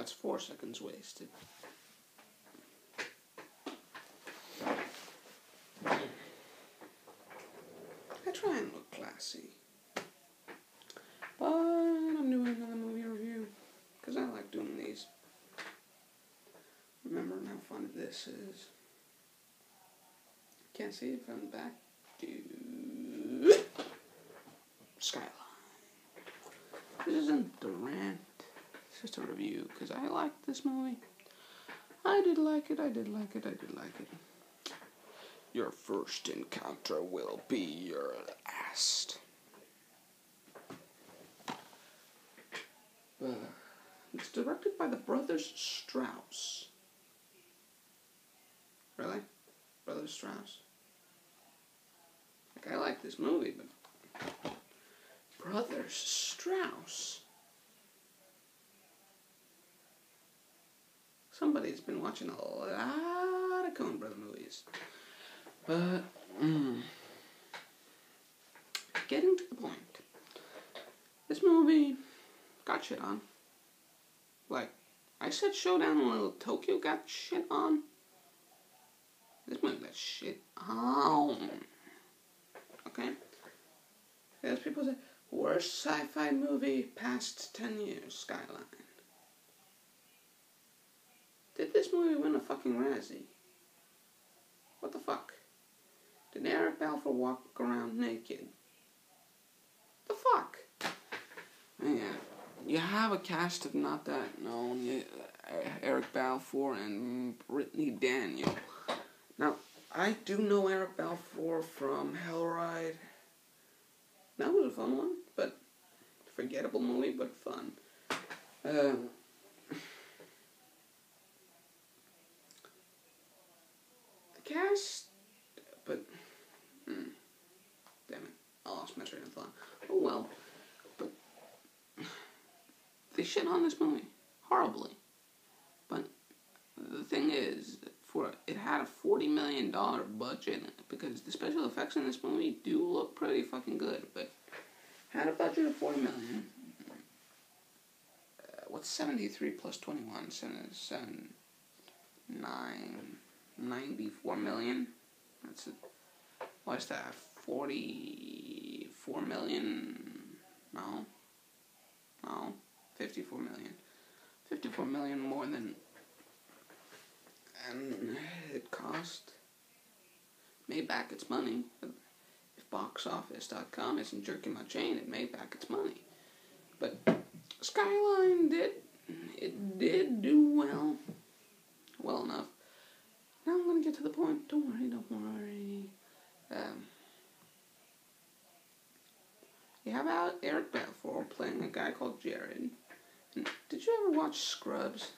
That's 4 seconds wasted. I try and look classy. But I'm doing another movie review. Because I like doing these. Remember how fun this is. Can't see it from the back. Skyline. This isn't the rant. It's just a review. Because I like this movie. I did like it. Your first encounter will be your last. It's directed by the brothers Strauss. Really? Brothers Strauss? Like, I like this movie, but Brothers Strauss? Somebody's been watching a lot of Coen Brother movies. But, getting to the point. This movie got shit on. Like, I said Showdown in Little Tokyo got shit on. This movie got shit on. Okay? There's people say, worst sci-fi movie past 10 years, Skyline. Did this movie win a fucking Razzie? What the fuck? Did Eric Balfour walk around naked? The fuck? Yeah. You have a cast of not that known, Eric Balfour and Brittany Daniel. Now, I do know Eric Balfour from Hellride. That was a fun one, but forgettable movie, but fun. The cast, but damn it, I lost my train of thought. Oh well, but they shit on this movie horribly. But the thing is, it had a $40 million budget, because the special effects in this movie do look pretty fucking good, but had a budget of $40 million. What's 73 plus 21? 94 million? That's it. What's that? 44 million? No. 54 million. 54 million more than... And it cost... Made back its money. If boxoffice.com isn't jerking my chain, it made back its money. But Skyline did do well. Well enough. Now I'm going to get to the point. Don't worry. You have Eric Balfour playing a guy called Jared. And did you ever watch Scrubs?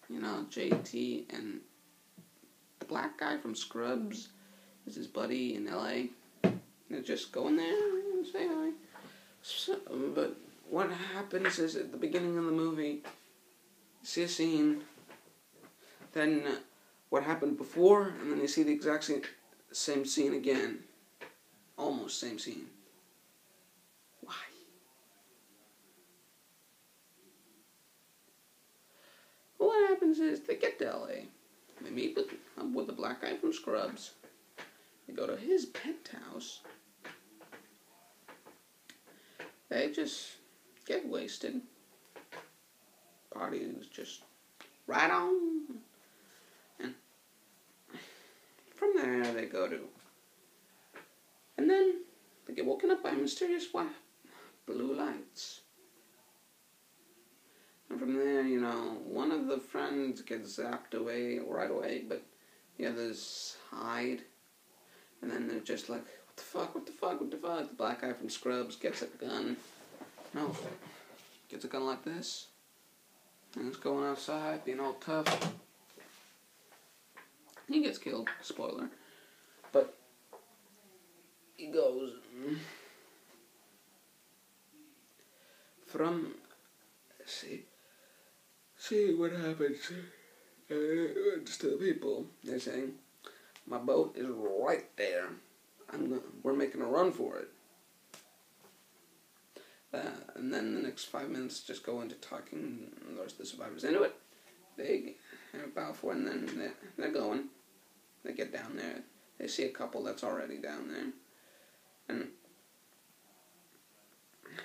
You know, JT and the black guy from Scrubs is his buddy in LA. And they just go in there and say hi. So, but what happens is at the beginning of the movie, you see a scene, then what happened before, and then you see the exact same scene again. Almost same scene. Why? Well, what happens is they get to LA. They meet with the black guy from Scrubs. They go to his penthouse. They just get wasted. Party is just right on. And from there they go to... And then they get woken up by mysterious blue lights. And from there, you know, one of the friends gets zapped away right away, but the others hide. And then they're just like, what the fuck? The black guy from Scrubs gets a gun. No. Gets a gun like this. And he's going outside, being all tough. He gets killed. Spoiler. But he goes from... See what happens to the people. They're saying, my boat is right there. We're making a run for it. And then the next 5 minutes just go into talking the rest of the survivors into it. they Balfour, and then they're going. They get down there. They see a couple that's already down there, and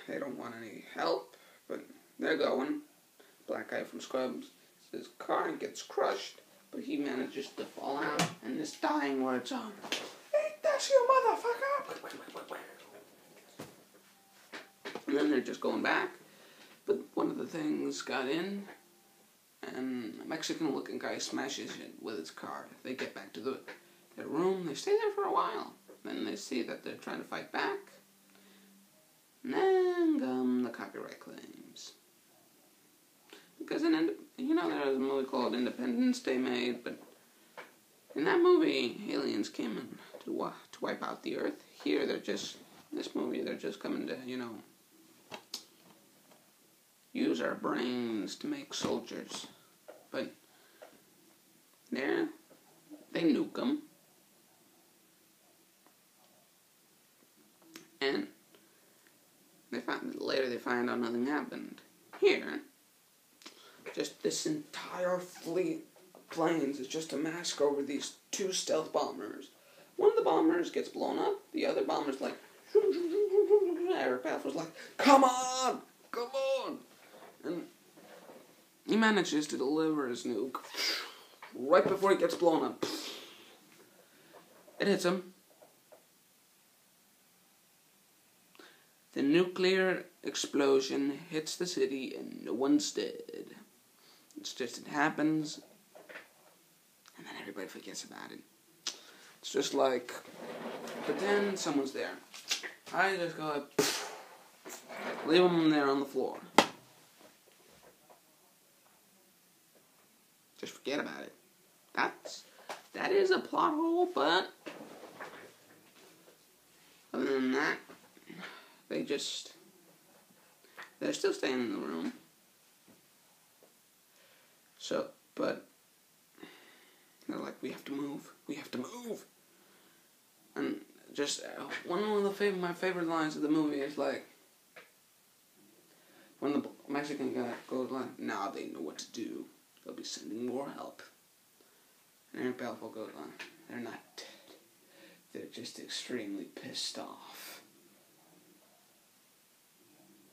they don't want any help, but they're going. Black guy from Scrubs, his car gets crushed, but he manages to fall out, and this dying words on, "Ain't that you, motherfucker?" And then they're just going back, but one of the things got in, and a Mexican-looking guy smashes it with his car. They get back to their room. They stay there for a while. Then they see that they're trying to fight back. And then come the copyright claims. Because there was a movie called Independence Day made, but in that movie, aliens came in to wipe out the Earth. Here, they're just coming to, use our brains to make soldiers. But they nuke them. And later they find out nothing happened. Here, just this entire fleet of planes is just a mask over these two stealth bombers. One of the bombers gets blown up. The other bomber's like, Eric Balfour's like, come on! And he manages to deliver his nuke right before he gets blown up. It hits him. The nuclear explosion hits the city and no one's dead. It happens, and then everybody forgets about it. It's just like, pretend someone's there. I just go like, leave them there on the floor. Just forget about it. That is a plot hole, but other than that, they're still staying in the room. So, but they're like, we have to move. And just one of my favorite lines of the movie is like, when the Mexican guy goes like, now they know what to do. They'll be sending more help. And Eric Balfour goes on, they're not dead. They're just extremely pissed off.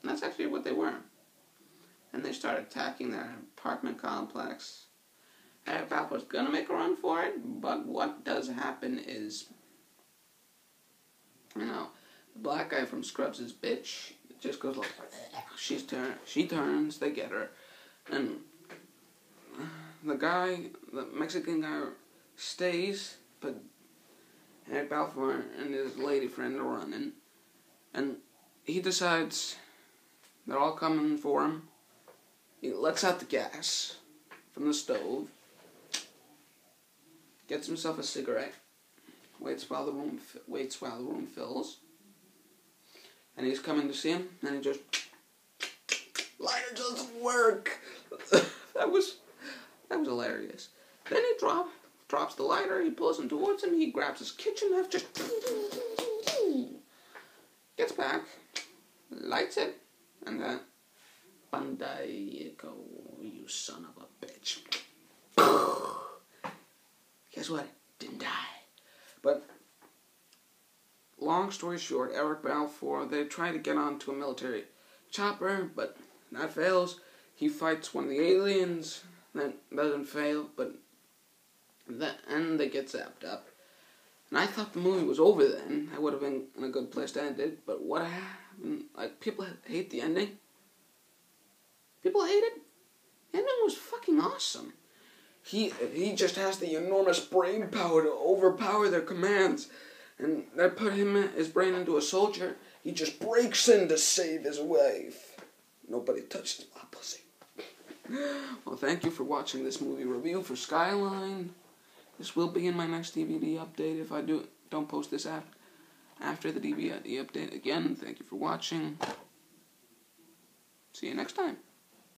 And that's actually what they were. And they start attacking their apartment complex. Eric Balfour's gonna make a run for it, but what does happen is, the black guy from Scrubs' bitch just goes like, she turns, they get her, and the Mexican guy stays, but Eric Balfour and his lady friend are running, and he decides they're all coming for him. He lets out the gas from the stove, gets himself a cigarette, waits while the room fills, and he's coming to see him, and he just, lighter doesn't work. That was hilarious. Then he drops the lighter, he pulls him towards him, he grabs his kitchen knife, just gets back, lights it, and then, Bandaico, you son of a bitch. Guess what? Didn't die. But, long story short, Eric Balfour, they try to get onto a military chopper, but that fails. He fights one of the aliens, that doesn't fail, and they get zapped up. And I thought the movie was over then. That would have been a good place to end it. But what happened? Like, people hate the ending. People hate it. The ending was fucking awesome. He just has the enormous brain power to overpower their commands. And they put his brain into a soldier. He just breaks in to save his wife. Nobody touches my pussy. Well, thank you for watching this movie review for Skyline. This will be in my next DVD update if I don't post this after the DVD update. Again, thank you for watching. See you next time.